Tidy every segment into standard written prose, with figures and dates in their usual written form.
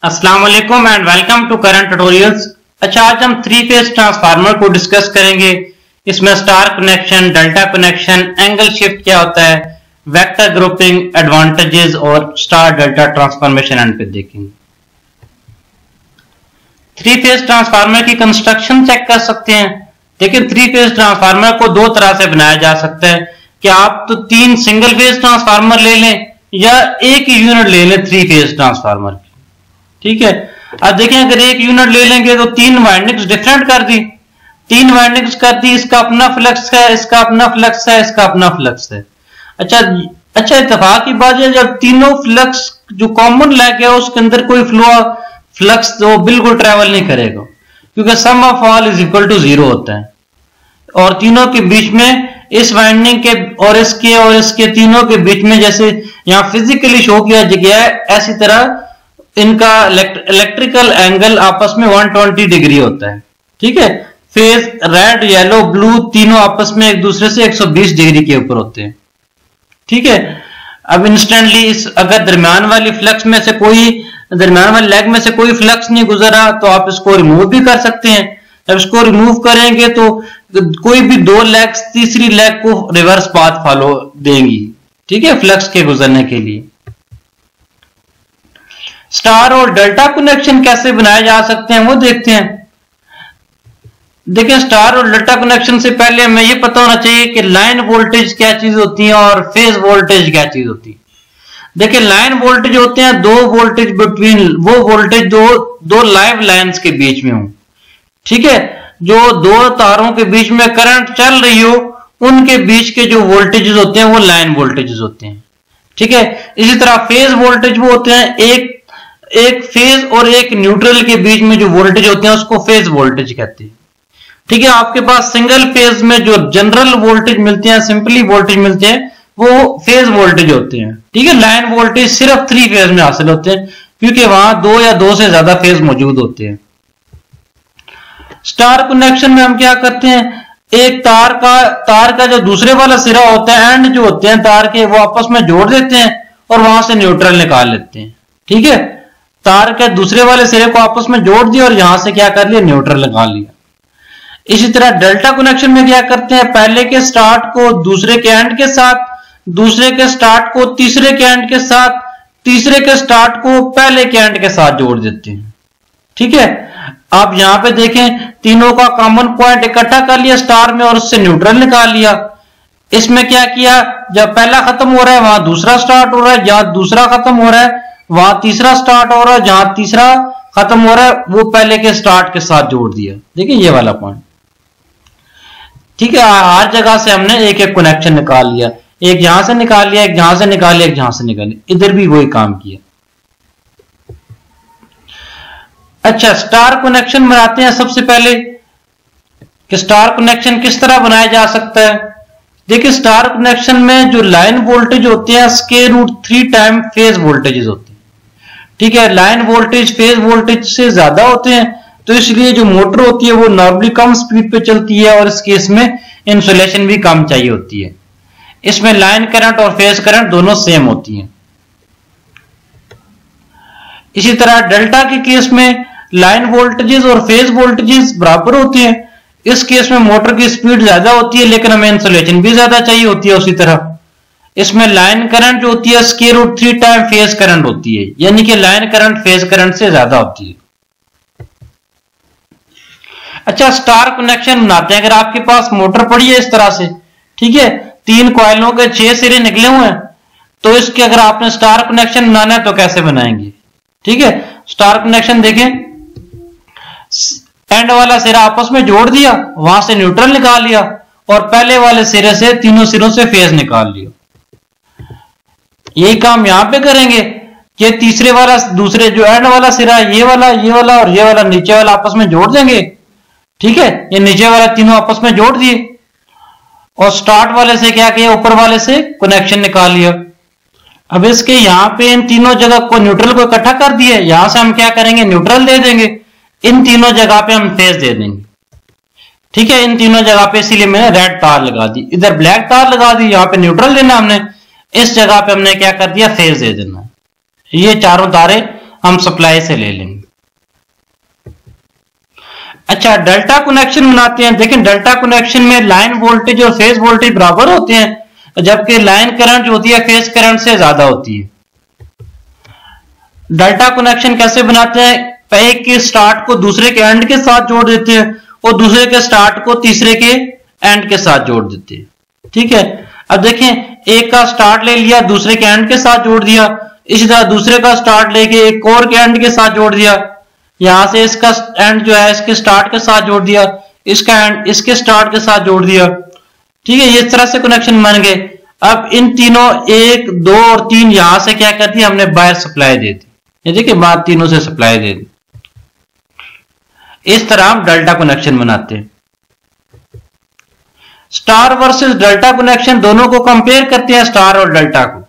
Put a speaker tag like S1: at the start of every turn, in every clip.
S1: अस्सलाम वालेकुम and welcome to current tutorials. अच्छा, आज हम थ्री फेज ट्रांसफार्मर को डिस्कस करेंगे। इसमें star connection, delta connection, angle shift क्या होता है, वेक्टर ग्रुपिंग, एडवांटेजेस और स्टार डेल्टा ट्रांसफॉर्मेशन एंड पे देखेंगे। थ्री फेज ट्रांसफार्मर की कंस्ट्रक्शन चेक कर सकते हैं। देखिए, थ्री फेज ट्रांसफार्मर को दो तरह से बनाया जा सकता है कि आप तो तीन सिंगल फेज ट्रांसफार्मर ले लें या एक यूनिट ले लें थ्री फेज ट्रांसफार्मर की। ठीक है, अब देखें, अगर एक यूनिट ले लेंगे तो तीन वाइंडिंग्स डिफरेंट कर दी, इसका अपना फ्लक्स है, इसका अपना फ्लक्स है, इसका अपना फ्लक्स है। अच्छा, इत्तेफाक की बात है, जब तीनों फ्लक्स जो कॉमन लैग है उसके अंदर कोई फ्लक्स तो बिल्कुल ट्रेवल नहीं करेगा, क्योंकि sum of all is equal to 0 होता है। और तीनों के बीच में, इस वाइंडिंग के और इसके तीनों के बीच में, जैसे यहां फिजिकली शो किया गया है, ऐसी तरह इनका इलेक्ट्रिकल एंगल आपस में 120 डिग्री होता है। ठीक है, फेज रेड, येलो, ब्लू तीनों आपस में एक दूसरे से 120 डिग्री के ऊपर होते हैं। ठीक है, अब इंस्टेंटली अगर दरम्यान वाली लेग में से कोई फ्लक्स नहीं गुजरा तो आप इसको रिमूव भी कर सकते हैं। जब इसको रिमूव करेंगे तो कोई भी दो लेग्स तीसरी लेग को रिवर्स पाथ फॉलो देंगी। ठीक है, फ्लक्स के गुजरने के लिए। स्टार और डेल्टा कनेक्शन कैसे बनाए जा सकते हैं वो देखते हैं। देखिए, स्टार और डेल्टा कनेक्शन से पहले हमें ये पता होना चाहिए कि लाइन वोल्टेज क्या चीज होती है और फेज वोल्टेज क्या चीज होती है। देखिए, लाइन वोल्टेज होते हैं दो वोल्टेज बिटवीन, वो वोल्टेज दो लाइव लाइंस के बीच में हो। ठीक है, जो दो तारों के बीच में करंट चल रही हो, उनके बीच के जो वोल्टेजेस होते हैं वो लाइन वोल्टेजेस होते हैं। ठीक है, इसी तरह फेज वोल्टेज वो होते हैं एक फेज और एक न्यूट्रल के बीच में जो वोल्टेज होते हैं उसको फेज वोल्टेज कहते हैं। ठीक है, आपके पास सिंगल फेज में जो जनरल वोल्टेज मिलते हैं, सिंपली वोल्टेज मिलते हैं, वो फेज वोल्टेज होते हैं। ठीक है, लाइन वोल्टेज सिर्फ थ्री फेज में हासिल होते हैं, क्योंकि वहां दो या दो से ज्यादा फेज मौजूद होते हैं। स्टार कनेक्शन में हम क्या करते हैं, एक तार का जो दूसरे वाला सिरा होता है, एंड जो होते हैं तार के, वो आपस में जोड़ देते हैं और वहां से न्यूट्रल निकाल लेते हैं। ठीक है, तार के दूसरे वाले सिरे को आपस में जोड़ दिया और यहां से क्या कर लिया, न्यूट्रल निकाल लिया। इसी तरह डेल्टा कनेक्शन में क्या करते हैं, पहले के स्टार्ट को दूसरे के एंड के साथ, दूसरे के स्टार्ट को तीसरे के एंड के साथ, तीसरे के स्टार्ट को पहले के एंड के साथ जोड़ देते हैं। ठीक है, आप यहां पे देखें, तीनों का कॉमन पॉइंट इकट्ठा कर लिया स्टार में और उससे न्यूट्रल निकाल लिया। इसमें क्या किया, जब पहला खत्म हो रहा है वहां दूसरा स्टार्ट हो रहा है, जहां दूसरा खत्म हो रहा है वहां तीसरा स्टार्ट हो रहा है, जहां तीसरा खत्म हो रहा है वो पहले के स्टार्ट के साथ जोड़ दिया। देखिए, ये वाला पॉइंट। ठीक है, हर जगह से हमने एक एक कनेक्शन निकाल लिया, एक यहां से निकाल लिया, एक यहां से निकाल लिया, एक यहां से निकाल लिया, इधर भी वही काम किया। अच्छा, स्टार कनेक्शन बनाते हैं। सबसे पहले कि स्टार कनेक्शन किस तरह बनाया जा सकता है। देखिए, स्टार कनेक्शन में जो लाइन वोल्टेज होते हैं square root 3 time phase voltages होते हैं। ठीक है, लाइन वोल्टेज फेज वोल्टेज से ज्यादा होते हैं, तो इसलिए जो मोटर होती है वो नॉर्मली कम स्पीड पे चलती है और इस केस में इंसुलेशन भी कम चाहिए होती है। इसमें लाइन करंट और फेज करंट दोनों सेम होती हैं। इसी तरह डेल्टा के केस में लाइन वोल्टेजेस और फेज वोल्टेजेस बराबर होते हैं। इस केस में मोटर की स्पीड ज्यादा होती है लेकिन हमें इंसुलेशन भी ज्यादा चाहिए होती है। उसी तरह इसमें लाइन करंट जो होती है square root 3 time phase current होती है, यानी कि लाइन करंट फेज करंट से ज्यादा होती है। अच्छा, स्टार कनेक्शन बनाते हैं। अगर आपके पास मोटर पड़ी है इस तरह से, ठीक है, 3 कॉइलों के 6 सिरे निकले हुए हैं, तो इसके अगर आपने स्टार कनेक्शन बनाना है तो कैसे बनाएंगे। ठीक है, स्टार कनेक्शन देखें, एंड वाला सिरा आपस में जोड़ दिया, वहां से न्यूट्रल निकाल लिया और पहले वाले सिरे से तीनों सिरों से फेज निकाल लिया। यही काम यहां पे करेंगे कि तीसरे वाला दूसरे जो एंड वाला सिरा, ये वाला और ये वाला नीचे वाला आपस में जोड़ देंगे। ठीक है, ये नीचे वाला तीनों आपस में जोड़ दिए और स्टार्ट वाले से क्या किया, ऊपर वाले से कनेक्शन निकाल लिया। अब इसके यहां पे इन तीनों जगह को न्यूट्रल को इकट्ठा कर दिए, यहां से हम क्या करेंगे, न्यूट्रल दे देंगे, इन तीनों जगह पे हम फेज दे देंगे। ठीक है, इन तीनों जगह पे, इसीलिए मैंने रेड तार लगा दी, इधर ब्लैक तार लगा दी, यहाँ पे न्यूट्रल देना हमने, इस जगह पे हमने क्या कर दिया, फेज दे देना। ये चारों तारे हम सप्लाई से ले लेंगे। अच्छा, डेल्टा कनेक्शन बनाते हैं। देखें, डेल्टा कनेक्शन में लाइन वोल्टेज और फेज वोल्टेज बराबर होते हैं, जबकि लाइन करंट जो होती है फेज करंट से ज्यादा होती है। डेल्टा कनेक्शन कैसे बनाते हैं? एक के स्टार्ट को दूसरे के एंड के साथ जोड़ देते हैं और दूसरे के स्टार्ट को तीसरे के एंड के साथ जोड़ देते हैं। ठीक है, अब देखें, एक का स्टार्ट ले लिया, दूसरे के एंड के साथ जोड़ दिया, इसी तरह दूसरे का स्टार्ट लेके एक और के एंड के साथ जोड़ दिया, यहां से इसका एंड जो है इसके स्टार्ट के साथ जोड़ दिया, इसका एंड इसके स्टार्ट के साथ जोड़ दिया। ठीक है, इस तरह से कनेक्शन बन गए। अब इन तीनों 1, 2 और 3 यहां से क्या कर दिया हमने, बाहर सप्लाई दे दी। ये देखिए, बाद तीनों से सप्लाई दे दी। इस तरह हम डेल्टा कनेक्शन बनाते हैं। स्टार वर्सेस डेल्टा कनेक्शन दोनों को कंपेयर करते हैं, स्टार और डेल्टा को।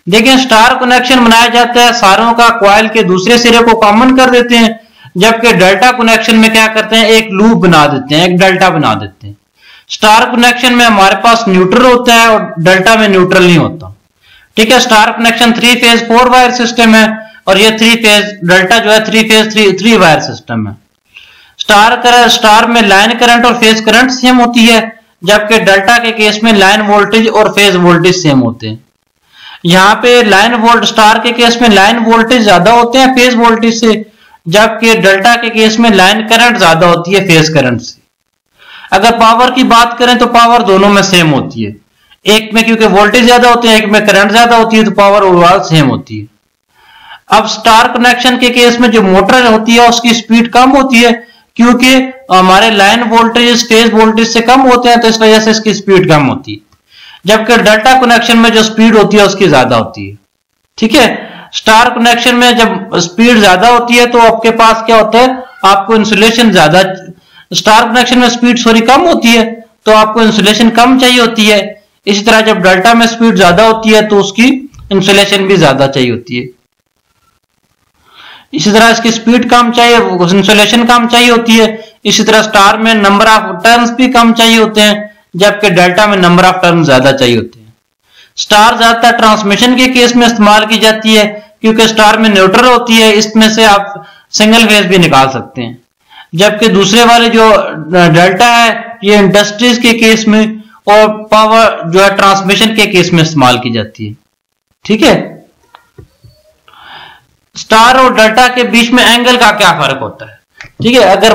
S1: देखिए, स्टार कनेक्शन बनाया जाता है, सारों का कॉइल के दूसरे सिरे को कॉमन कर देते हैं, जबकि डेल्टा कनेक्शन में क्या करते हैं, एक लूप बना देते हैं, एक डेल्टा बना देते हैं। स्टार कनेक्शन में हमारे पास न्यूट्रल होता है और डेल्टा में न्यूट्रल नहीं होता। ठीक है, star connection 3 phase 4 wire system है और ये 3 फेज डेल्टा जो है 3 फेज 3 वायर सिस्टम है। स्टार में लाइन करंट और फेज करंट सेम होती है, जबकि डेल्टा के केस में लाइन वोल्टेज और फेज वोल्टेज सेम होते हैं। यहाँ पे स्टार के केस में लाइन वोल्टेज ज्यादा होते हैं फेज वोल्टेज से, जबकि डेल्टा के केस में लाइन करंट ज्यादा होती है फेज करंट से। अगर पावर की बात करें तो पावर दोनों में सेम होती है, एक में क्योंकि वोल्टेज ज्यादा होते हैं, एक में करंट ज्यादा होती है, तो पावर ओवरऑल सेम होती है। अब स्टार कनेक्शन के केस में जो मोटर होती है उसकी स्पीड कम होती है, क्योंकि हमारे लाइन वोल्टेज फेज वोल्टेज से कम होते हैं, तो इस वजह से इसकी स्पीड कम होती है, जबकि डेल्टा कनेक्शन में जो स्पीड होती है उसकी ज्यादा होती है। ठीक है, स्टार कनेक्शन में जब स्पीड ज्यादा होती है तो आपके पास क्या होता है, आपको इंसुलेशन ज्यादा, स्टार कनेक्शन में स्पीड कम होती है तो आपको इंसुलेशन कम चाहिए होती है। इसी तरह जब डेल्टा में स्पीड ज्यादा होती है तो उसकी इंसुलेशन भी ज्यादा चाहिए होती है। इसी तरह इसकी स्पीड कम चाहिए, इंसुलेशन कम चाहिए होती है। इसी तरह स्टार में नंबर ऑफ टर्न्स भी कम चाहिए होते हैं, जबकि डेल्टा में नंबर ऑफ टर्न ज्यादा चाहिए होते हैं। स्टार ज्यादातर ट्रांसमिशन के केस में इस्तेमाल की जाती है, क्योंकि स्टार में न्यूट्रल होती है, इसमें से आप सिंगल फेज भी निकाल सकते हैं, जबकि दूसरे वाले जो डेल्टा है ये इंडस्ट्रीज के केस में और पावर जो है ट्रांसमिशन के केस में इस्तेमाल की जाती है। ठीक है, स्टार और डेल्टा के बीच में एंगल का क्या फर्क होता है? ठीक है, अगर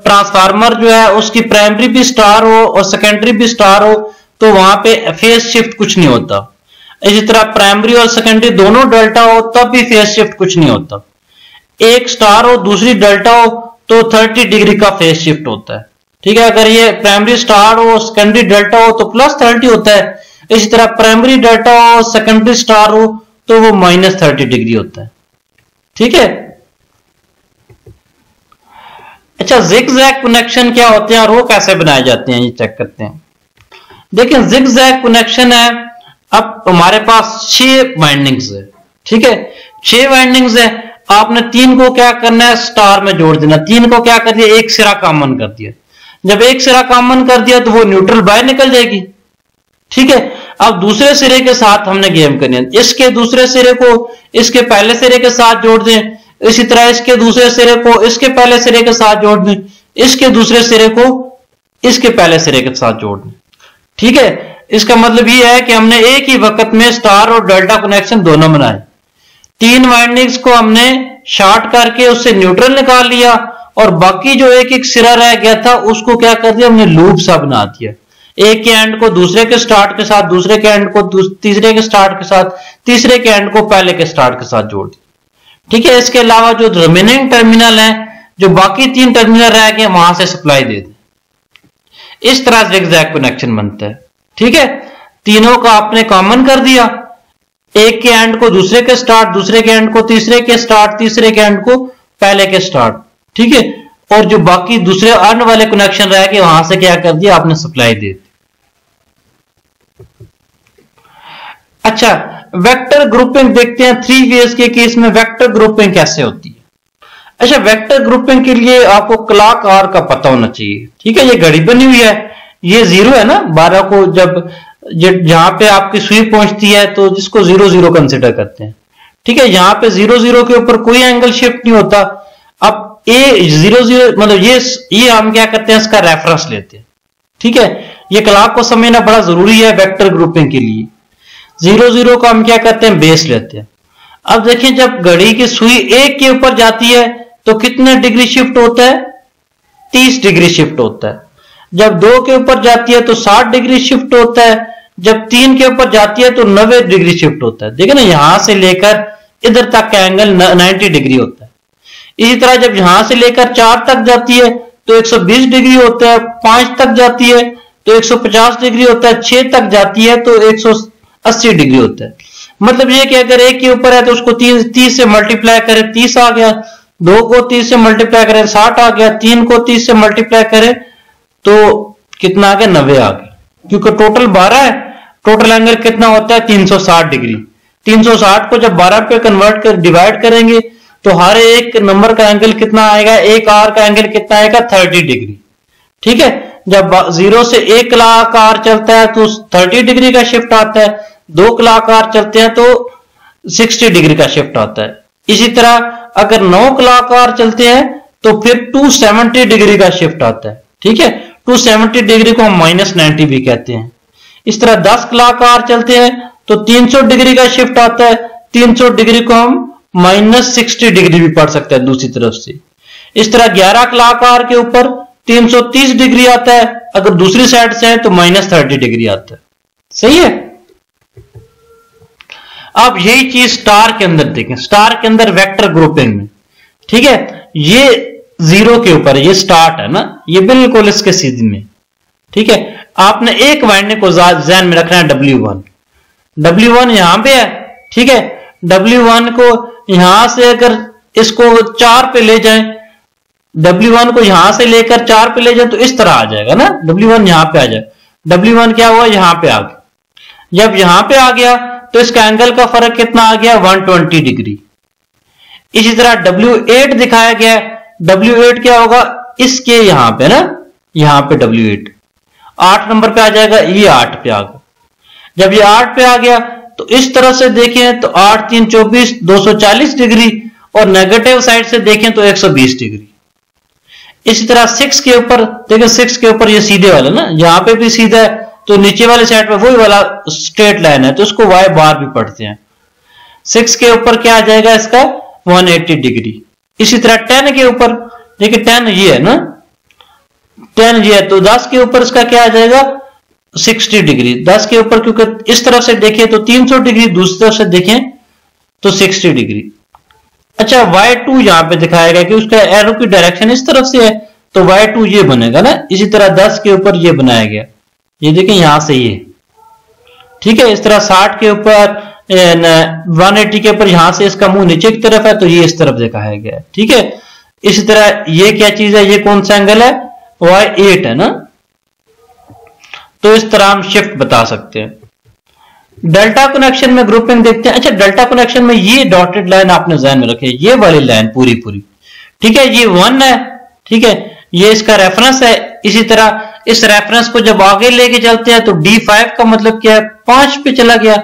S1: ट्रांसफार्मर जो है उसकी प्राइमरी भी स्टार हो और सेकेंडरी भी स्टार हो तो वहां पे फेज शिफ्ट कुछ नहीं होता। इसी तरह प्राइमरी और सेकेंडरी दोनों डेल्टा हो तब भी फेज शिफ्ट कुछ नहीं होता। एक स्टार हो दूसरी डेल्टा हो तो 30 डिग्री का फेज शिफ्ट होता है। ठीक है, अगर ये प्राइमरी स्टार हो सेकेंडरी डेल्टा हो तो +30 होता है। इसी तरह प्राइमरी डेल्टा हो सेकेंडरी स्टार हो तो वो -30 डिग्री होता है। ठीक है, अच्छा, जिगजैग कनेक्शन क्या होते हैं और वो कैसे बनाए जाते हैं ये चेक करते हैं। देखिए, जिगजैग कनेक्शन है, अब हमारे पास 6 वाइंडिंग्स है। ठीक है, 6 वाइंडिंग्स है, आपने 3 को क्या करना है, स्टार में जोड़ देना। 3 को क्या कर दिया, एक सिरा कॉमन कर दिया। जब एक सिरा कॉमन कर दिया तो वो न्यूट्रल बाहर निकल जाएगी। ठीक है, अब दूसरे सिरे के साथ हमने गेम करनी है, इसके दूसरे सिरे को इसके पहले सिरे के साथ जोड़ दें, इसी तरह इसके दूसरे सिरे को इसके पहले सिरे के साथ जोड़ दें, इसके दूसरे सिरे को इसके पहले सिरे के साथ जोड़ दें। ठीक है, इसका मतलब ये है कि हमने एक ही वक्त में स्टार और डेल्टा कनेक्शन दोनों बनाए। 3 वाइंडिंग्स को हमने शॉर्ट करके उससे न्यूट्रल निकाल लिया और बाकी जो एक एक सिरा रह गया था उसको क्या कर दिया, हमने लूप सा बना दिया। एक के एंड को दूसरे के स्टार्ट के साथ, दूसरे के एंड को तीसरे के स्टार्ट के साथ, तीसरे के एंड को पहले के स्टार्ट के साथ जोड़ दिया। ठीक है, इसके अलावा जो रिमेनिंग टर्मिनल है, जो बाकी 3 टर्मिनल रह गए, वहां से सप्लाई दे दें। इस तरह जिगजैग कनेक्शन बनता है। ठीक है, तीनों का आपने कॉमन कर दिया, एक के एंड को दूसरे के स्टार्ट, दूसरे के एंड को तीसरे के स्टार्ट, तीसरे के एंड को पहले के स्टार्ट। ठीक है, और जो बाकी दूसरे अन्य वाले कनेक्शन रह गए वहां से क्या कर दिया, आपने सप्लाई दे दी। अच्छा, वेक्टर ग्रुपिंग देखते हैं। 3 फेज के केस में वेक्टर ग्रुपिंग कैसे होती है। अच्छा, वेक्टर ग्रुपिंग के लिए आपको क्लॉक आवर का पता होना चाहिए। ठीक है, ये घड़ी बनी हुई है, ये 0 है ना, 12 को जब जहां पे आपकी सुई पहुंचती है तो जिसको 0 0 कंसिडर करते हैं। ठीक है, यहां पे 0 0 के ऊपर कोई एंगल शिफ्ट नहीं होता। अब A00 मतलब ये हम क्या करते हैं, इसका रेफरेंस लेते हैं। ठीक है, ये क्लॉक को समझना बड़ा जरूरी है वेक्टर ग्रुपिंग के लिए। 0 0 को हम क्या करते हैं, बेस लेते हैं। अब देखिए जब घड़ी की सुई 1 के ऊपर जाती है तो कितने डिग्री शिफ्ट होता है, 30 डिग्री शिफ्ट होता है। जब 2 के ऊपर जाती है तो 60 डिग्री शिफ्ट होता है। जब 3 के ऊपर जाती है तो 90 डिग्री शिफ्ट होता है। देखिए ना, यहां से लेकर इधर तक का एंगल 90 डिग्री होता है। इसी तरह जब यहां से लेकर 4 तक जाती है तो 120 डिग्री होता है, 5 तक जाती है तो 150 डिग्री होता है, 6 तक जाती है तो 180 डिग्री होता है। मतलब ये कि अगर 1 के ऊपर है तो उसको 30 से मल्टीप्लाई करें 30 आ गया, 2 को 30 से मल्टीप्लाई करें 60 आ गया, 3 को 30 से मल्टीप्लाई करें तो कितना आ गया, 90 आ गया। क्योंकि टोटल 12 है, टोटल एंगल कितना होता है, 360 डिग्री। 360 को जब 12 पे कन्वर्ट कर डिवाइड करेंगे तो हर एक नंबर का एंगल कितना आएगा, एक आर का एंगल कितना आएगा, 30 डिग्री। ठीक है, जब 0 से 1 क्लॉक आर चलता है तो 30 डिग्री का शिफ्ट आता है, 2 क्लॉक आर चलते हैं तो 60 डिग्री का शिफ्ट आता है। इसी तरह अगर 9 क्लॉक आर चलते हैं तो फिर 270 डिग्री का शिफ्ट आता है। ठीक है, 270 डिग्री को हम -90 भी कहते हैं। इस तरह 10 क्लॉक आर चलते हैं तो 300 डिग्री का शिफ्ट आता है। 300 डिग्री को हम -60 डिग्री भी पढ़ सकते हैं दूसरी तरफ से। इस तरह 11 क्लॉक आर के ऊपर 330 डिग्री आता है, अगर दूसरी साइड से है तो -30 डिग्री आता है। सही है। अब यही चीज स्टार के अंदर देखें, स्टार के अंदर वेक्टर ग्रुपिंग में। ठीक है, ये 0 के ऊपर ये स्टार्ट है ना, ये बिल्कुल इसके सीधे में। ठीक है, आपने एक वाइंडिंग को ध्यान में रखना है, W1। W1 यहां पे है। ठीक है, W1 को यहां से अगर इसको 4 पे ले जाएं, W1 को यहां से लेकर 4 पे ले जाए तो इस तरह आ जाएगा ना, W1 यहां पे आ जाए। W1 क्या हुआ, यहां पे आ गया। जब यहां पे आ गया तो इसका एंगल का फर्क कितना आ गया, 120 डिग्री। इसी तरह W8 दिखाया गया है। W8 क्या होगा, इसके यहां पे ना, यहां पे W8 8 नंबर पे आ जाएगा, ये 8 पे आ गया। जब ये 8 पे आ गया तो इस तरह से देखें तो 8 3 24 240 डिग्री, और नेगेटिव साइड से देखें तो 120 डिग्री। इसी तरह 6 के ऊपर देखें, 6 के ऊपर ये सीधे वाला ना, यहां पे भी सीधा है तो नीचे वाले साइड पे वही वाला स्ट्रेट लाइन है तो उसको वाई बार भी पढ़ते हैं। 6 के ऊपर क्या आ जाएगा, इसका 180 डिग्री। इसी तरह 10 के ऊपर देखिए, 10 ये है ना, 10 ये है तो 10 के ऊपर इसका क्या आ जाएगा, 60 डिग्री। 10 के ऊपर क्योंकि इस तरफ से देखें तो 300 डिग्री, दूसरी तरफ से देखें तो 60 डिग्री। अच्छा, Y2 यहां पे दिखाया गया कि उसका एरो की डायरेक्शन इस तरफ से है तो Y2 ये बनेगा ना। इसी तरह 10 के ऊपर ये बनाया गया, ये देखें यहां से ये। ठीक है, इस तरह 60 के ऊपर 180 के ऊपर यहां से इसका मुंह नीचे की तरफ है तो ये इस तरफ दिखाया गया है। ठीक है, इसी तरह ये क्या चीज है, ये कौन सा एंगल है, Y8 है ना। तो इस तरह हम शिफ्ट बता सकते हैं। डेल्टा कनेक्शन में ग्रुपिंग देखते हैं। अच्छा, डेल्टा कनेक्शन में ये डॉटेड लाइन आपने ध्यान में रखे, ये वाली लाइन पूरी पूरी। ठीक है, ये 1 है। ठीक है, ये इसका रेफरेंस है। इसी तरह इस रेफरेंस को जब आगे लेके चलते हैं तो D5 का मतलब क्या है, 5 पे चला गया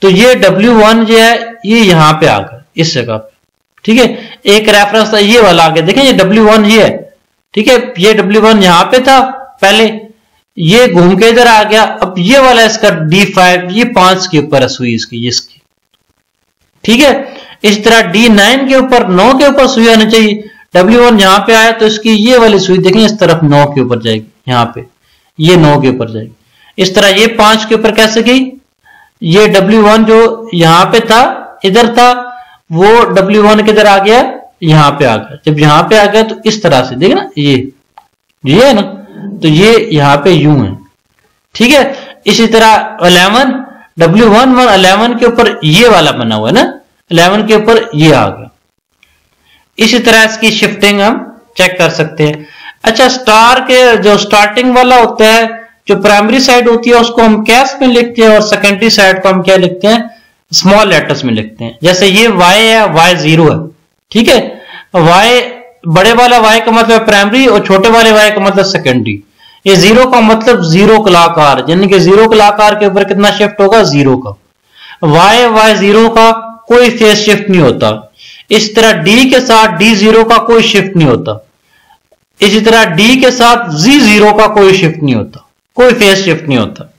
S1: तो ये W1 जो है ये यहां पे आ गया इस जगह पे। ठीक है, एक रेफरेंस था ये वाला आ गया, देखें ये W1 ये है। ठीक है, ये W1 यहां पे था पहले, ये घूम के इधर आ गया। अब ये वाला इसका D5 ये 5 के ऊपर है सुई इसकी। ठीक है, इस तरह D9 के ऊपर 9 के ऊपर सुई आनी चाहिए। W1 यहां पे आया तो इसकी ये वाली सुई देखें इस तरफ 9 के ऊपर जाएगी, यहां पे ये 9 के ऊपर जाएगी। इस तरह ये 5 के ऊपर कैसे गई, ये W1 जो यहां पे था इधर था, वो W1 किधर आ गया, यहां पे आ गया। जब यहां पे आ गया तो इस तरह से देखे ना, ये है ना, तो ये यहां पे यूं है। ठीक है, इसी तरह 11 W1 11 के ऊपर ये वाला बना हुआ है ना, 11 के ऊपर ये आ गया। इसी तरह इसकी शिफ्टिंग हम चेक कर सकते हैं। अच्छा, स्टार के जो स्टार्टिंग वाला होता है, जो प्राइमरी साइड होती है उसको हम कैप्स में लिखते हैं और सेकेंडरी साइड को हम क्या लिखते हैं, स्मॉल लेटर्स में लिखते हैं। जैसे ये Y है, Y0 है। ठीक है, Y बड़े वाला Y का मतलब प्राइमरी और छोटे वाले Y का मतलब सेकेंडरी। ये 0 का मतलब 0 क्लॉक आर, यानी कि 0 क्लॉक आर के ऊपर कितना शिफ्ट होगा, 0 का। Y Y0 का कोई फेज शिफ्ट नहीं होता। इस तरह D के साथ D0 का कोई शिफ्ट नहीं होता। इसी तरह D के साथ Z0 का कोई शिफ्ट नहीं होता, कोई फेज शिफ्ट नहीं होता।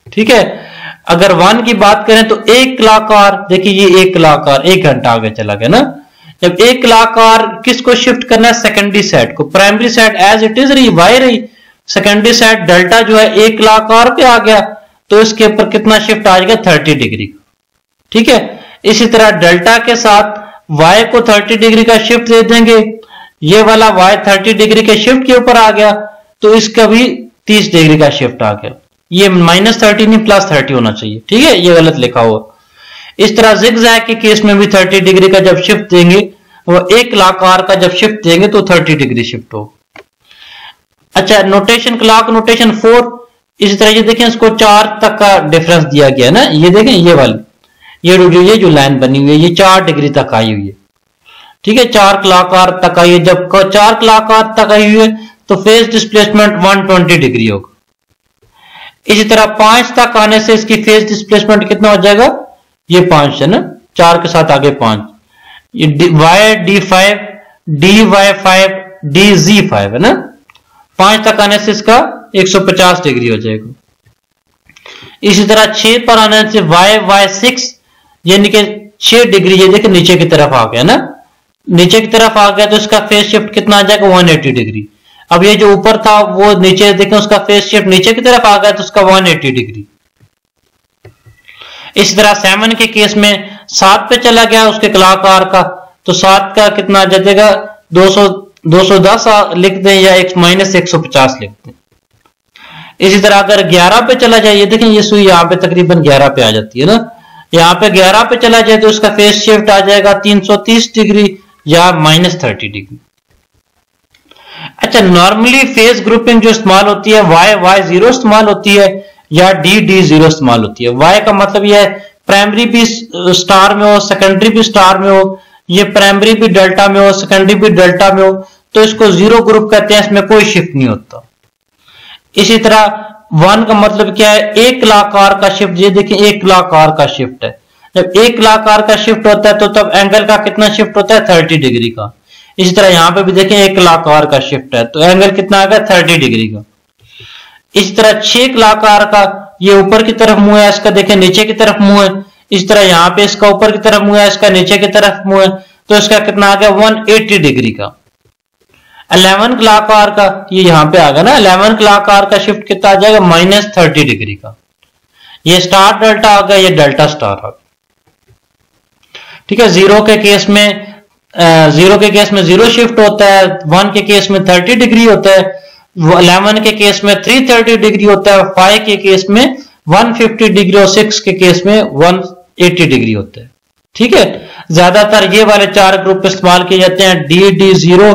S1: ठीक है, अगर 1 की बात करें तो 1 कलाकार, देखिए ये 1 कलाकार 1 घंटा आगे चला गया ना। जब 1 कलाकार किसको शिफ्ट करना है? सेकेंडरी साइड को। Primary side as it is रही, वाई रही, सेकेंडरी साइड डेल्टा जो है 1 कलाकार पे आ गया, तो इसके ऊपर कितना शिफ्ट आ जाएगा? 30 डिग्री का। ठीक है, इसी तरह डेल्टा के साथ y को 30 डिग्री का शिफ्ट दे देंगे, ये वाला y 30 डिग्री के शिफ्ट के ऊपर आ गया, तो इसका भी 30 डिग्री का शिफ्ट आ गया। ये -30 नहीं +30 होना चाहिए। ठीक है, ये गलत लिखा हुआ। इस तरह जिगजैग के केस में भी 30 डिग्री का जब शिफ्ट देंगे, वो 1 कलाकार का जब शिफ्ट देंगे तो 30 डिग्री शिफ्ट हो। अच्छा, नोटेशन, क्लॉक नोटेशन 4। इसी तरह ये देखें, इसको 4 तक का डिफरेंस दिया गया ना। ये देखें, ये वाली ये जो लाइन बनी हुई है, ये 4 डिग्री तक आई हुई है। ठीक है, 4 कलाकार तक आई है। जब 4 कलाकार तक आई हुई है तो फेज डिस्प्लेसमेंट 120 डिग्री होगा। इसी तरह 5 तक आने से इसकी फेज डिस्प्लेसमेंट कितना हो जाएगा? ये 5 है ना, 4 के साथ आगे 5, ये YD5 DY5 DZ5 है ना। 5 तक आने से इसका 150 डिग्री हो जाएगा। इसी तरह 6 पर आने से YY6 यानी कि 6 डिग्री, ये देखिए नीचे की तरफ आ गया ना, नीचे की तरफ आ गया तो इसका फेज शिफ्ट कितना आ जाएगा? 180 डिग्री। अब ये जो ऊपर था वो नीचे देखें, उसका फेज शिफ्ट नीचे की तरफ आ गया तो उसका 180 डिग्री। इसी तरह 7 के केस में 7 पे चला गया उसके कलाकार का, तो 7 का कितना आ जाएगा? 210 लिख दें या -150 लिख दें। इसी तरह अगर 11 पे चला जाए, ये देखें ये सुई यहाँ पे तकरीबन 11 पे आ जाती है ना, यहाँ पे 11 पे चला जाए तो उसका फेज शिफ्ट आ जाएगा 330 डिग्री या -30 डिग्री। अच्छा, नॉर्मली फेज ग्रुपिंग जो इस्तेमाल होती है Y0 इस्तेमाल होती है या D0 इस्तेमाल होती है। Y का मतलब यह है प्राइमरी भी स्टार में हो, सेकेंडरी भी स्टार में हो, ये प्राइमरी भी डेल्टा में हो, सेकेंडरी भी डेल्टा में हो, तो इसको 0 ग्रुप कहते हैं, इसमें कोई शिफ्ट नहीं होता। इसी तरह 1 का मतलब क्या है? 1 कलाकार का शिफ्ट। ये देखिए 1 कलाकार का शिफ्ट है। जब 1 कलाकार का शिफ्ट होता है तो तब एंगल का कितना शिफ्ट होता है? 30 डिग्री का। इसी तरह यहां पे भी देखें 1 कलाकार का शिफ्ट है तो एंगल कितना आ गया? 30 डिग्री का। इसी तरह 6 कलाकार का, ये ऊपर की तरफ मुंह है, इसका देखें नीचे की तरफ मुंह है। इस तरह यहाँ पे इसका ऊपर की तरफ मुंह है, इसका नीचे की तरफ मुंह है, तो इसका कितना आ गया? 180 डिग्री का। 11 कलाकार का, ये यहां पे आ गया ना, 11 कलाकार का शिफ्ट कितना आ जाएगा? -30 डिग्री का। ये स्टार डेल्टा आ गया, ये डेल्टा स्टार आ गया। ठीक है, 0 के केस में 0 शिफ्ट होता है, 1 के केस में 30 डिग्री होता है, 11 के केस में 330 डिग्री होता है, 5 के केस में 150 डिग्री और 6 के केस में 180 डिग्री होता है। ठीक है, ज्यादातर ये वाले 4 ग्रुप इस्तेमाल किए जाते हैं, DD0,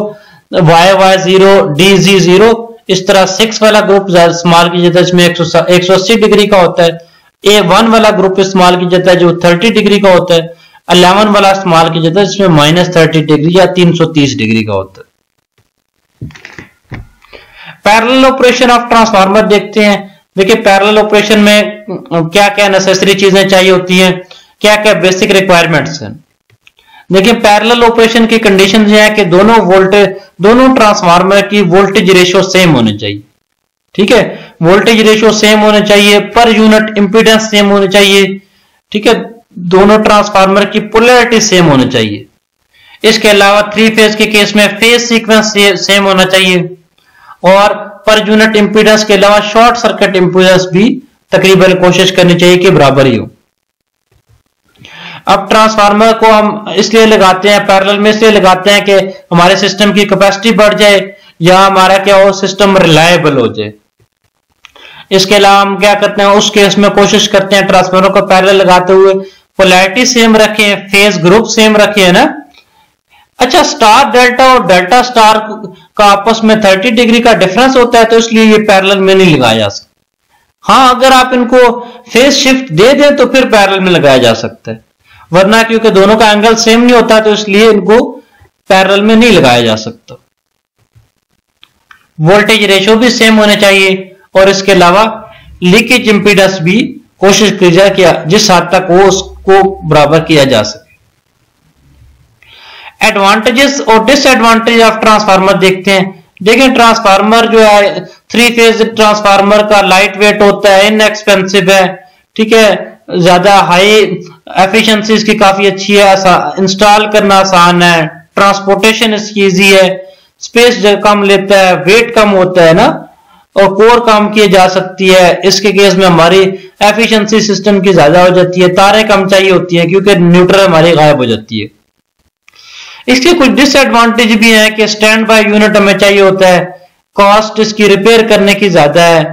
S1: YY0, DZ0। इस तरह 6 वाला ग्रुप इस्तेमाल किया जाता है, इसमें 180 डिग्री का होता है। A1 वाला ग्रुप इस्तेमाल किया जाता है जो 30 डिग्री का होता है। 11 वाला इस्तेमाल किया जाता है जिसमें -30 डिग्री या 330 डिग्री का होता है। पैरेलल ऑपरेशन ऑफ ट्रांसफार्मर देखते हैं। देखिए पैरेलल ऑपरेशन में क्या क्या नेसेसरी चीजें चाहिए होती हैं, क्या क्या बेसिक रिक्वायरमेंट्स हैं। देखिए पैरेलल ऑपरेशन की कंडीशन ये है कि दोनों ट्रांसफार्मर की वोल्टेज रेशियो सेम होनी चाहिए। ठीक है, वोल्टेज रेशियो सेम होने चाहिए, पर यूनिट इंपीडेंस सेम होनी चाहिए। ठीक है, दोनों ट्रांसफार्मर की पोलैरिटी सेम होनी चाहिए। इसके अलावा 3 फेज के केस में फेज सीक्वेंस सेम होना चाहिए और पर यूनिट इंपीडेंस के अलावा शॉर्ट सर्किट इंपीडेंस भी तकरीबन कोशिश करनी चाहिए कि बराबर ही हो। अब ट्रांसफार्मर को हम इसलिए लगाते हैं पैरेलल में, इसलिए लगाते हैं कि हमारे सिस्टम की कैपेसिटी बढ़ जाए या हमारा क्या हो, सिस्टम रिलायबल हो जाए। इसके अलावा हम क्या करते हैं, उस केस में कोशिश करते हैं ट्रांसफार्मर को पैरेलल लगाते हुए पोलैरिटी सेम रखें, फेज ग्रुप सेम रखें ना। अच्छा, स्टार डेल्टा और डेल्टा स्टार का आपस में 30 डिग्री का डिफरेंस होता है तो इसलिए ये पैरेलल में नहीं लगाया जा सकता। हाँ, अगर आप इनको फेज शिफ्ट दे दें तो फिर पैरेलल में लगाया जा सकता है, वरना क्योंकि दोनों का एंगल सेम नहीं होता तो इसलिए इनको पैरेलल में नहीं लगाया जा सकता। वोल्टेज रेशियो भी सेम होने चाहिए और इसके अलावा लीकेज इंपीडेंस भी कोशिश की जाए कि जिस हद तक वो को बराबर किया जा सके। एडवांटेजेस और डिसएडवांटेज ऑफ ट्रांसफार्मर देखते हैं। देखिए ट्रांसफार्मर जो है 3 फेज ट्रांसफार्मर का लाइट वेट होता है, इनएक्सपेंसिव है, ठीक है, ज्यादा हाई एफिशिएंसी इसकी काफी अच्छी है, इंस्टॉल करना आसान है, ट्रांसपोर्टेशन इसकी इजी है, स्पेस कम लेता है, वेट कम होता है ना, और कोर कम की जा सकती है। इसके केस में हमारी एफिशिएंसी सिस्टम की ज्यादा हो जाती है, तारें कम चाहिए होती है क्योंकि न्यूट्रल हमारी गायब हो जाती है। इसके कुछ डिसएडवांटेज भी है कि स्टैंड बाय यूनिट हमें चाहिए होता है, कॉस्ट इसकी रिपेयर करने की ज्यादा है।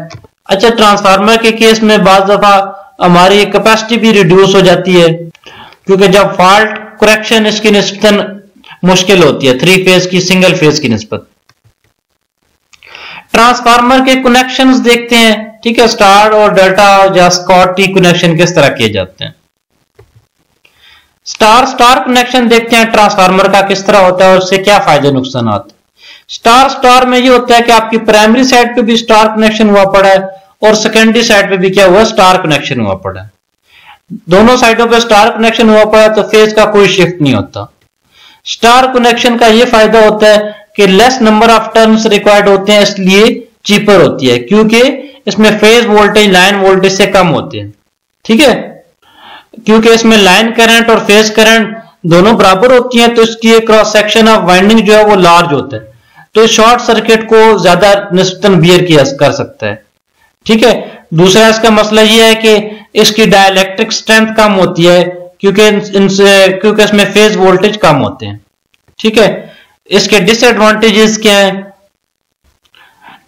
S1: अच्छा, ट्रांसफार्मर के केस में बाज दफा हमारी कैपेसिटी भी रिड्यूस हो जाती है क्योंकि जब फॉल्ट करेक्शन इसकी निस्बतन मुश्किल होती है 3 फेज की सिंगल फेज की निस्बत। ट्रांसफार्मर के कनेक्शंस देखते हैं, ठीक है, स्टार और डेल्टा या स्कॉट टी कनेक्शन किस तरह किए जाते हैं। स्टार स्टार कनेक्शन देखते हैं ट्रांसफार्मर का किस तरह होता है और उससे क्या फायदे नुकसान आते हैं। स्टार स्टार में ये होता है कि आपकी प्राइमरी साइड पे भी स्टार कनेक्शन हुआ पड़ा है और सेकेंडरी साइड पे भी क्या हुआ, स्टार कनेक्शन हुआ पड़ा है। दोनों साइडों पे स्टार कनेक्शन हुआ पड़ा है तो फेज का कोई शिफ्ट नहीं होता। स्टार कनेक्शन का ये फायदा होता है कि less number of turns required होते हैं, इसलिए चीपर होती है क्योंकि इसमें फेज वोल्टेज लाइन वोल्टेज से कम होते हैं, ठीक है, क्योंकि इसमें लाइन करंट और फेज करंट दोनों बराबर होती हैं तो इसकी क्रॉस सेक्शन ऑफ वाइंडिंग जो है वो लार्ज होता है, तो शॉर्ट सर्किट को ज्यादा निस्बतन बियर किया कर सकता है, ठीक है। दूसरा इसका मसला ये है कि इसकी डाइलेक्ट्रिक स्ट्रेंथ कम होती है क्योंकि इसमें फेज वोल्टेज कम होते हैं, ठीक है। इसके डिसएडवांटेजेस क्या है?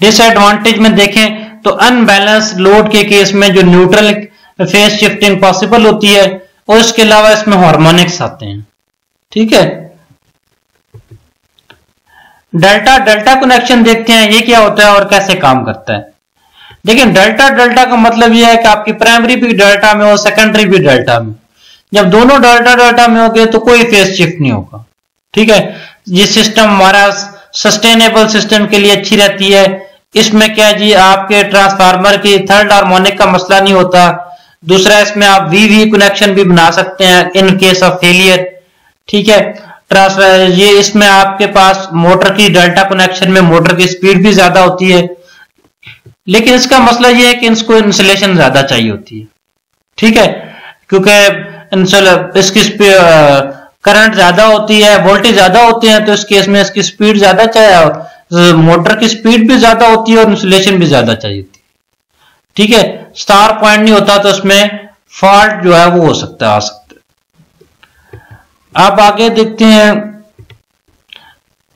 S1: डिसएडवांटेज में देखें तो अनबैलेंस लोड के केस में जो न्यूट्रल फेज शिफ्टिंग पॉसिबल होती है और इसके अलावा इसमें हार्मोनिक्स आते हैं, ठीक है। डेल्टा डेल्टा कनेक्शन देखते हैं, ये क्या होता है और कैसे काम करता है। देखिए डेल्टा डेल्टा का मतलब यह है कि आपकी प्राइमरी भी डेल्टा में हो, सेकेंडरी भी डेल्टा में। जब दोनों डेल्टा डेल्टा में हो गए तो कोई फेज शिफ्ट नहीं होगा, ठीक है। ये सिस्टम हमारा सस्टेनेबल सिस्टम के लिए अच्छी रहती है। इसमें क्या जी, आपके ट्रांसफार्मर की थर्ड हार्मोनिक का मसला नहीं होता। दूसरा, इसमें आप वी कनेक्शन भी बना सकते हैं इन केस ऑफ फेलियर, ठीक है। ट्रांसफर ये इसमें आपके पास मोटर की डेल्टा कनेक्शन में मोटर की स्पीड भी ज्यादा होती है, लेकिन इसका मसला ये है कि इसको इंसुलेशन ज्यादा चाहिए होती है, ठीक है, क्योंकि इसकी करंट ज्यादा होती है, वोल्टेज ज्यादा होते हैं, तो इस केस में इसकी स्पीड ज्यादा चाहिए, मोटर की स्पीड भी ज्यादा होती है और इंसुलेशन भी ज्यादा चाहिए होती है, ठीक है। स्टार पॉइंट नहीं होता तो इसमें फॉल्ट जो है वो हो सकता है, आ सकता है। आप आगे देखते हैं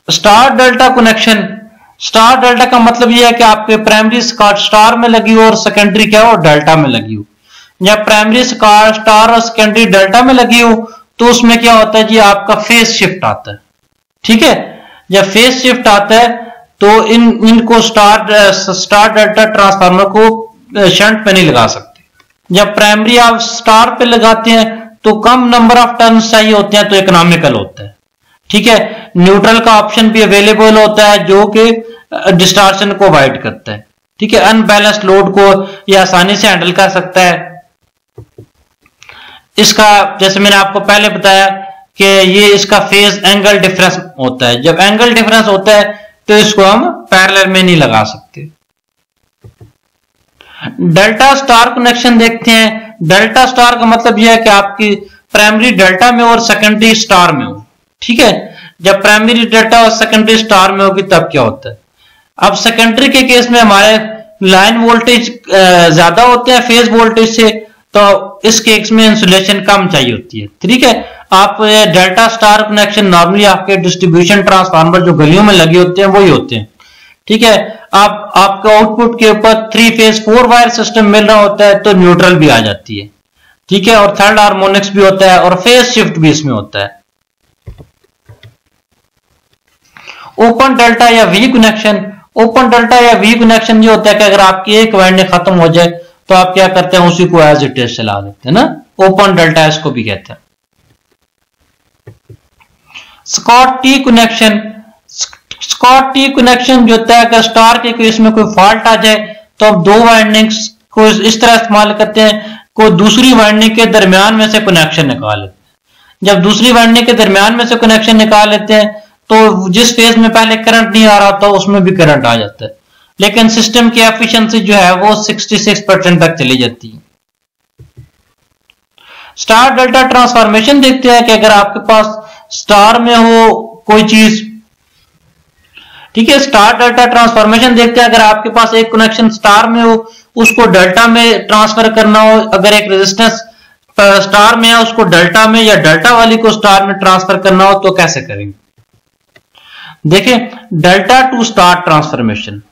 S1: star delta connection. Star delta का मतलब यह है कि आपके प्राइमरी स्टार में लगी हो और सेकेंडरी क्या हो, डेल्टा में लगी हो। जब प्राइमरी स्टार और सेकेंडरी डेल्टा में लगी हो तो उसमें क्या होता है जी, आपका फेज शिफ्ट आता है, ठीक है। जब फेज शिफ्ट आता है तो इनको स्टार डेल्टा ट्रांसफार्मर को शंट पे नहीं लगा सकते। जब प्राइमरी आप स्टार पे लगाते हैं तो कम नंबर ऑफ टर्न्स चाहिए होते हैं तो इकोनॉमिकल होता है, ठीक है। न्यूट्रल का ऑप्शन भी अवेलेबल होता है जो कि डिस्टॉर्शन को अवॉइड करता है, ठीक है। अनबैलेंस्ड लोड को यह आसानी से हैंडल कर सकता है। इसका जैसे मैंने आपको पहले बताया कि ये इसका फेज एंगल डिफरेंस होता है। जब एंगल डिफरेंस होता है तो इसको हम पैरेलल में नहीं लगा सकते। डेल्टा स्टार कनेक्शन देखते हैं। डेल्टा स्टार का मतलब यह है कि आपकी प्राइमरी डेल्टा में और सेकेंडरी स्टार में हो, ठीक है। जब प्राइमरी डेल्टा और सेकेंडरी स्टार में होगी तब क्या होता है। अब सेकेंडरी के केस में हमारे लाइन वोल्टेज ज्यादा होते हैं फेज वोल्टेज से, तो इस केस में इंसुलेशन कम चाहिए होती है, ठीक है। आप डेल्टा स्टार कनेक्शन नॉर्मली आपके डिस्ट्रीब्यूशन ट्रांसफार्मर जो गलियों में लगे होते हैं वही होते हैं, ठीक है। आपको आउटपुट के ऊपर 3 फेज 4 वायर सिस्टम मिल रहा होता है तो न्यूट्रल भी आ जाती है, ठीक है, और थर्ड हार्मोनिक्स भी होता है और फेज शिफ्ट भी इसमें होता है। ओपन डेल्टा या वी कनेक्शन। ओपन डेल्टा या वी कनेक्शन ये होता है कि अगर आपकी एक वाइंडिंग खत्म हो जाए तो आप क्या करते हैं, उसी को एज इट इज चला देते हैं ना। ओपन डेल्टा इसको भी कहते हैं। Scott T connection. Scott T connection जो होता है अगर स्टार के केस में कोई फॉल्ट आ जाए तो आप 2 वाइंडिंग्स को इस तरह इस्तेमाल करते हैं को दूसरी वाइंडिंग के दरमियान में से कनेक्शन निकाल लेते हैं। जब दूसरी वाइंडिंग के दरमियान में से कनेक्शन निकाल लेते हैं तो जिस फेज में पहले करंट नहीं आ रहा था उसमें भी करंट आ जाता है, लेकिन सिस्टम की एफिशिएंसी जो है वो 66% तक चली जाती है। स्टार डेल्टा ट्रांसफॉर्मेशन देखते हैं कि अगर आपके पास स्टार में हो कोई चीज, ठीक है, स्टार डेल्टा ट्रांसफॉर्मेशन देखते हैं, अगर आपके पास एक कनेक्शन स्टार में हो उसको डेल्टा में ट्रांसफर करना हो, अगर एक रेजिस्टेंस स्टार में है उसको डेल्टा में या डेल्टा वाली को स्टार में ट्रांसफर करना हो तो कैसे करेंगे? देखिए, डेल्टा टू स्टार ट्रांसफॉर्मेशन,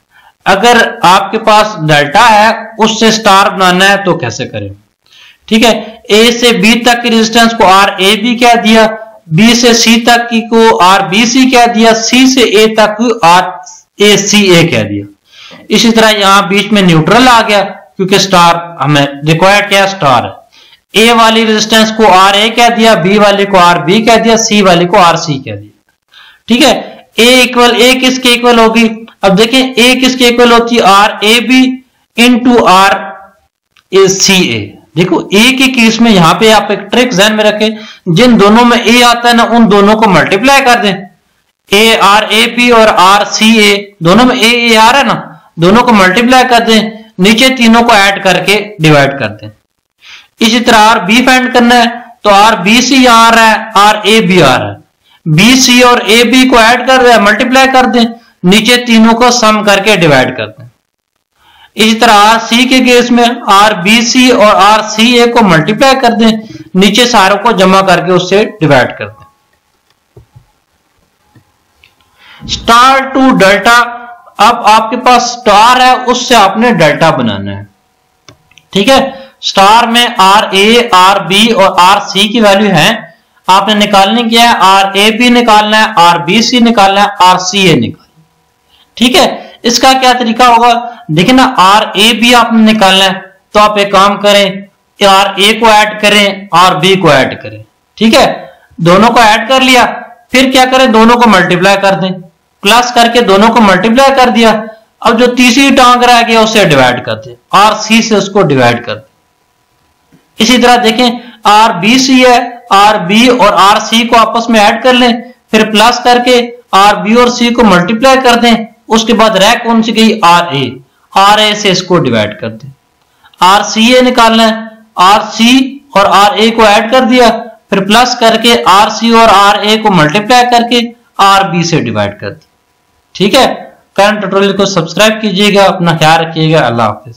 S1: अगर आपके पास डेल्टा है उससे स्टार बनाना है तो कैसे करें? ठीक है, ए से बी तक की रेजिस्टेंस को आर ए बी कह दिया, बी से सी तक की को आर बी सी कह दिया, सी से ए तक आर ए सी ए कह दिया। इसी तरह यहां बीच में न्यूट्रल आ गया क्योंकि स्टार हमें रिक्वायर्ड क्या स्टार है। ए वाली रेजिस्टेंस को आर ए कह दिया, बी वाले को आर बी कह दिया, सी वाले को आर सी कह दिया। ठीक है, ए इक्वल ए किसके इक्वल होगी? अब देखें ए किसके इक्वल होती है? R A B into R A C A. देखो ए के केस में यहां पे आप एक ट्रिक ध्यान में रखें, जिन दोनों में ए आता है ना उन दोनों को मल्टीप्लाई कर दें। ए आर ए बी और आर सी ए दोनों में ए आ रहा है ना, दोनों को मल्टीप्लाई कर दें, नीचे तीनों को ऐड करके डिवाइड कर दें। इसी तरह आर बी फाइंड करना है तो आर बी सी आ रहा है, आर ए बी आ रहा है, बी सी और ए बी को ऐड कर दें, मल्टीप्लाई कर दें, नीचे तीनों को सम करके डिवाइड कर दें। इसी तरह आर सी के केस में आर बी सी और आर सी ए को मल्टीप्लाई कर दें, नीचे सारों को जमा करके उससे डिवाइड कर दें। स्टार टू डेल्टा, अब आपके पास स्टार है उससे आपने डेल्टा बनाना है। ठीक है, स्टार में आर ए आर बी और आर सी की वैल्यू है, आपने निकालने क्या है? आर ए बी निकालना है, आर बी सी निकालना है, आर सी ए निकालना है। ठीक है, इसका क्या तरीका होगा? देखिए ना, आर ए बी आपने निकालना है तो आप एक काम करें, आर ए को ऐड करें, आर बी को ऐड करें। ठीक है, दोनों को ऐड कर लिया, फिर क्या करें? दोनों को मल्टीप्लाई कर दें, प्लस करके दोनों को मल्टीप्लाई कर दिया। अब जो तीसरी टांग रह गया उसे डिवाइड कर दें, आर सी से उसको डिवाइड कर दें। इसी तरह देखें, आर बी सी है, आर बी और आर सी को आपस में ऐड कर लें, फिर प्लस करके आर बी और सी को मल्टीप्लाई कर दें, उसके बाद रह कौन सी गई? आर ए से इसको डिवाइड कर दें। आर सी ए निकालना है, आर सी और आर ए को ऐड कर दिया, फिर प्लस करके आर सी और आर ए को मल्टीप्लाई करके आर बी से डिवाइड कर दिया। ठीक है, करंट ट्यूटोरियल को सब्सक्राइब कीजिएगा, अपना ख्याल रखिएगा, अल्लाह हाफिज।